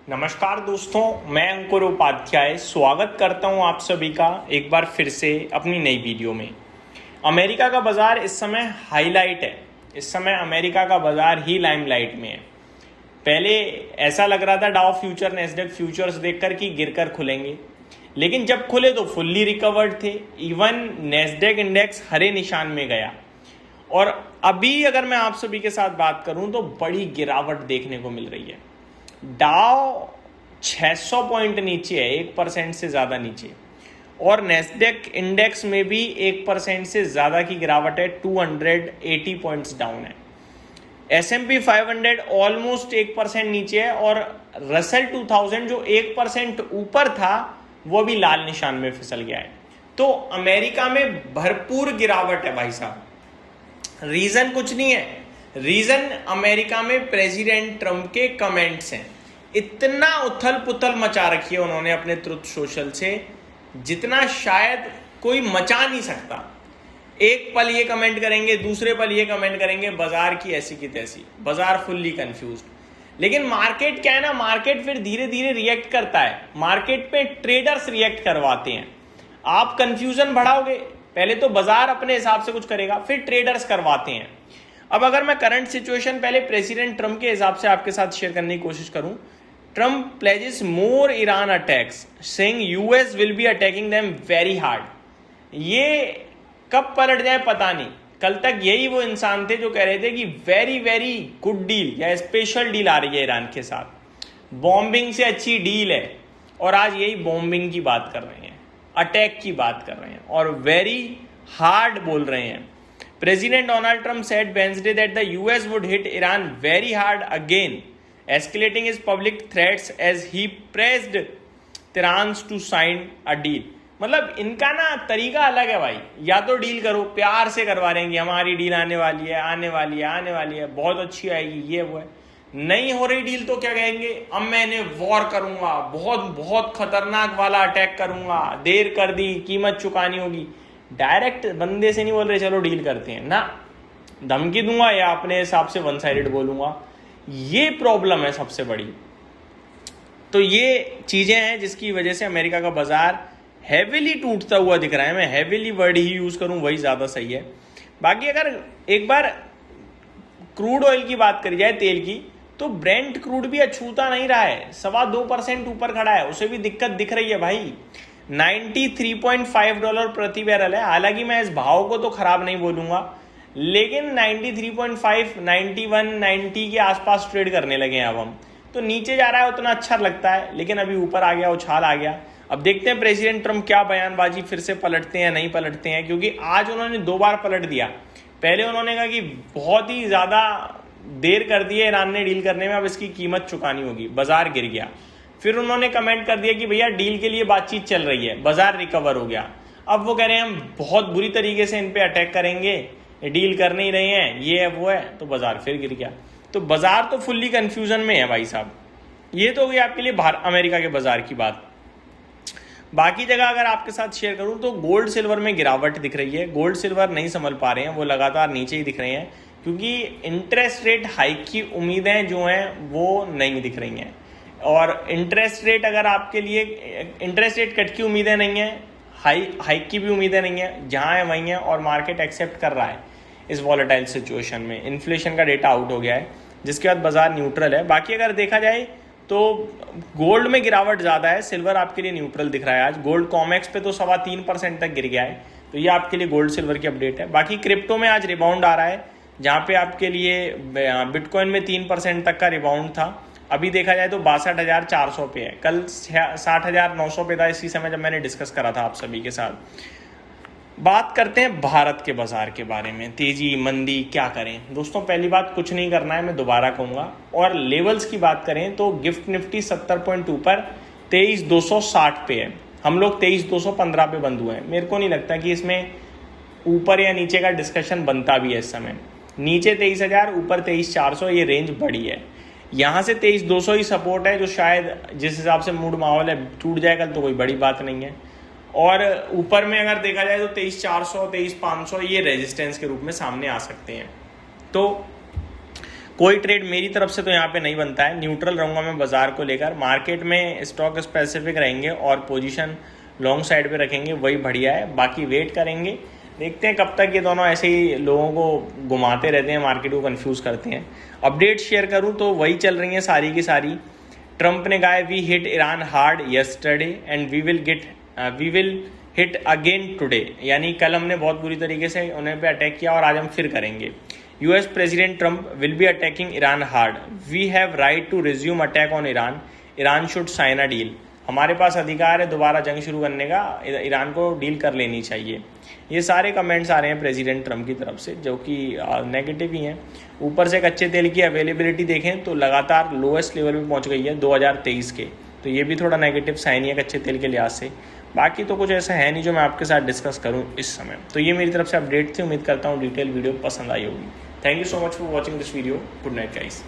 नमस्कार दोस्तों, मैं अंकुर उपाध्याय स्वागत करता हूं आप सभी का एक बार फिर से अपनी नई वीडियो में। अमेरिका का बाजार इस समय हाईलाइट है। इस समय अमेरिका का बाजार ही लाइमलाइट में है। पहले ऐसा लग रहा था डाउ फ्यूचर नैस्डैक फ्यूचर्स देखकर कि गिरकर खुलेंगे, लेकिन जब खुले तो फुल्ली रिकवर्ड थे। इवन नैस्डैक इंडेक्स हरे निशान में गया। और अभी अगर मैं आप सभी के साथ बात करूं तो बड़ी गिरावट देखने को मिल रही है। डाउ 600 पॉइंट नीचे है, 1% से ज़्यादा नीचे, और नैस्डैक इंडेक्स में भी 1% से ज़्यादा की गिरावट है, 280 पॉइंट्स डाउन है। S&P 500 ऑलमोस्ट 1% नीचे है, और रसेल 2000 जो 1% ऊपर था वो भी लाल निशान में फिसल गया है। तो अमेरिका में भरपूर गिरावट है भाई साहब। रीज़न कुछ नहीं है, रीजन अमेरिका में प्रेसिडेंट ट्रंप के कमेंट्स हैं। इतना उथल पुथल मचा रखी है उन्होंने अपने ट्रुथ सोशल से, जितना शायद कोई मचा नहीं सकता। एक पल ये कमेंट करेंगे, दूसरे पल ये कमेंट करेंगे, बाजार की ऐसी की तैसी, बाजार फुल्ली कंफ्यूज्ड। लेकिन मार्केट क्या है ना, मार्केट फिर धीरे धीरे रिएक्ट करता है। मार्केट पे ट्रेडर्स रिएक्ट करवाते हैं। आप कंफ्यूजन बढ़ाओगे, पहले तो बाजार अपने हिसाब से कुछ करेगा, फिर ट्रेडर्स करवाते हैं। अब अगर मैं करंट सिचुएशन पहले प्रेसिडेंट ट्रंप के हिसाब से आपके साथ शेयर करने की कोशिश करूं, Trump pledges more Iran attacks, saying US will be attacking them very hard. ये कब पलट जाए पता नहीं। कल तक यही वो इंसान थे जो कह रहे थे कि वेरी वेरी गुड डील या स्पेशल डील आ रही है ईरान के साथ, बॉम्बिंग से अच्छी डील है, और आज यही बॉम्बिंग की बात कर रहे हैं, अटैक की बात कर रहे हैं, और वेरी हार्ड बोल रहे हैं। President Donald Trump said Wednesday that the US would hit Iran very hard again, escalating his public threats as he pressed Tehran to sign a deal. मतलब इनका ना तरीका अलग है भाई। या तो डील करो, प्यार से करवा देंगे, हमारी डील आने वाली है, आने वाली है, आने वाली है, बहुत अच्छी आएगी, ये वो है। नहीं हो रही डील तो क्या कहेंगे, अब मैंने वॉर करूंगा, बहुत बहुत खतरनाक वाला अटैक करूंगा, देर कर दी, कीमत चुकानी होगी। डायरेक्ट बंदे से नहीं बोल रहे चलो डील करते हैं ना, धमकी दूंगा या अपने हिसाब से वन साइडेड बोलूंगा। ये प्रॉब्लम है सबसे बड़ी। तो ये चीजें हैं जिसकी वजह से अमेरिका का बाजार हैविली टूटता हुआ दिख रहा है। मैं हैविली वर्ड ही यूज करूं वही ज्यादा सही है। बाकी अगर एक बार क्रूड ऑयल की बात करी जाए, तेल की, तो ब्रेंट क्रूड भी अछूता नहीं रहा है, 2.25% ऊपर खड़ा है, उसे भी दिक्कत दिख रही है भाई। $93.5 प्रति बैरल है। हालांकि मैं इस भाव को तो खराब नहीं बोलूंगा, लेकिन 93.5, 91, 90 के आसपास ट्रेड करने लगे हैं अब हम। तो नीचे जा रहा है उतना अच्छा लगता है, लेकिन अभी ऊपर आ गया, उछाल आ गया। अब देखते हैं प्रेसिडेंट ट्रंप क्या बयानबाजी फिर से पलटते हैं, नहीं पलटते हैं, क्योंकि आज उन्होंने 2 बार पलट दिया। पहले उन्होंने कहा कि बहुत ही ज्यादा देर कर दी है ईरान ने डील करने में, अब इसकी कीमत चुकानी होगी, बाजार गिर गया। फिर उन्होंने कमेंट कर दिया कि भैया डील के लिए बातचीत चल रही है, बाजार रिकवर हो गया। अब वो कह रहे हैं हम बहुत बुरी तरीके से इन पे अटैक करेंगे, डील कर नहीं रहे हैं, ये है वो है, तो बाजार फिर गिर गया। तो बाजार तो फुल्ली कंफ्यूजन में है भाई साहब। ये तो हो गई आपके लिए अमेरिका के बाजार की बात। बाकी जगह अगर आपके साथ शेयर करूं तो गोल्ड सिल्वर में गिरावट दिख रही है। गोल्ड सिल्वर नहीं संभल पा रहे हैं, वो लगातार नीचे ही दिख रहे हैं, क्योंकि इंटरेस्ट रेट हाइक की उम्मीदें जो हैं वो नहीं दिख रही हैं। और इंटरेस्ट रेट अगर आपके लिए इंटरेस्ट रेट कट की उम्मीदें नहीं है, हाइक की भी उम्मीदें नहीं है, जहां है वहीं है, और मार्केट एक्सेप्ट कर रहा है इस वॉलेटाइल सिचुएशन में। इन्फ्लेशन का डेटा आउट हो गया है, जिसके बाद बाजार न्यूट्रल है। बाकी अगर देखा जाए तो गोल्ड में गिरावट ज़्यादा है, सिल्वर आपके लिए न्यूट्रल दिख रहा है। आज गोल्ड कॉमेक्स पे तो 3.25% तक गिर गया है, तो ये आपके लिए गोल्ड सिल्वर की अपडेट है। बाकी क्रिप्टो में आज रिबाउंड आ रहा है, जहाँ पे आपके लिए बिटकॉइन में 3% तक का रिबाउंड था। अभी देखा जाए तो 62,400 पे है, कल 60,900 पे था इसी समय जब मैंने डिस्कस करा था आप सभी के साथ। बात करते हैं भारत के बाजार के बारे में, तेजी मंदी क्या करें। दोस्तों पहली बात, कुछ नहीं करना है, मैं दोबारा कहूँगा। और लेवल्स की बात करें तो गिफ्ट निफ्टी 70 पर 23,260 पे है। हम लोग 23,215 पे बंद हुए हैं। मेरे को नहीं लगता कि इसमें ऊपर या नीचे का डिस्कशन बनता भी है इस समय। नीचे 23,000, ऊपर 23,400, ये रेंज बड़ी है। यहाँ से 23,200 ही सपोर्ट है, जो शायद जिस हिसाब से मूड माहौल है टूट जाए कल तो कोई बड़ी बात नहीं है। और ऊपर में अगर देखा जाए तो 23,400, 23,500 ये रेजिस्टेंस के रूप में सामने आ सकते हैं। तो कोई ट्रेड मेरी तरफ से तो यहाँ पे नहीं बनता है, न्यूट्रल रहूँगा मैं बाजार को लेकर। मार्केट में स्टॉक स्पेसिफिक रहेंगे और पोजीशन लॉन्ग साइड पे रखेंगे, वही बढ़िया है। बाकी वेट करेंगे, देखते हैं कब तक ये दोनों ऐसे ही लोगों को घुमाते रहते हैं, मार्केट को कंफ्यूज करते हैं। अपडेट शेयर करूँ तो वही चल रही हैं सारी की सारी। ट्रंप ने कहा है we hit Iran hard yesterday and we will hit again today, यानी कल हमने बहुत बुरी तरीके से उन्हें पे अटैक किया और आज हम फिर करेंगे। US president Trump will be attacking Iran hard, we have right to resume attack on Iran, Iran should sign a deal. हमारे पास अधिकार है दोबारा जंग शुरू करने का, ईरान को डील कर लेनी चाहिए। ये सारे कमेंट्स आ रहे हैं प्रेसिडेंट ट्रंप की तरफ से, जो कि नेगेटिव ही हैं। ऊपर से कच्चे तेल की अवेलेबिलिटी देखें तो लगातार लोएस्ट लेवल पे पहुंच गई है 2023 के, तो ये भी थोड़ा नेगेटिव साइन ही है कच्चे तेल के लिहाज से। बाकी तो कुछ ऐसा है नहीं जो मैं आपके साथ डिस्कस करूं इस समय। तो ये मेरी तरफ से अपडेट थी, उम्मीद करता हूँ डिटेल वीडियो पसंद आई होगी। Thank you so much for watching this video. Good night guys.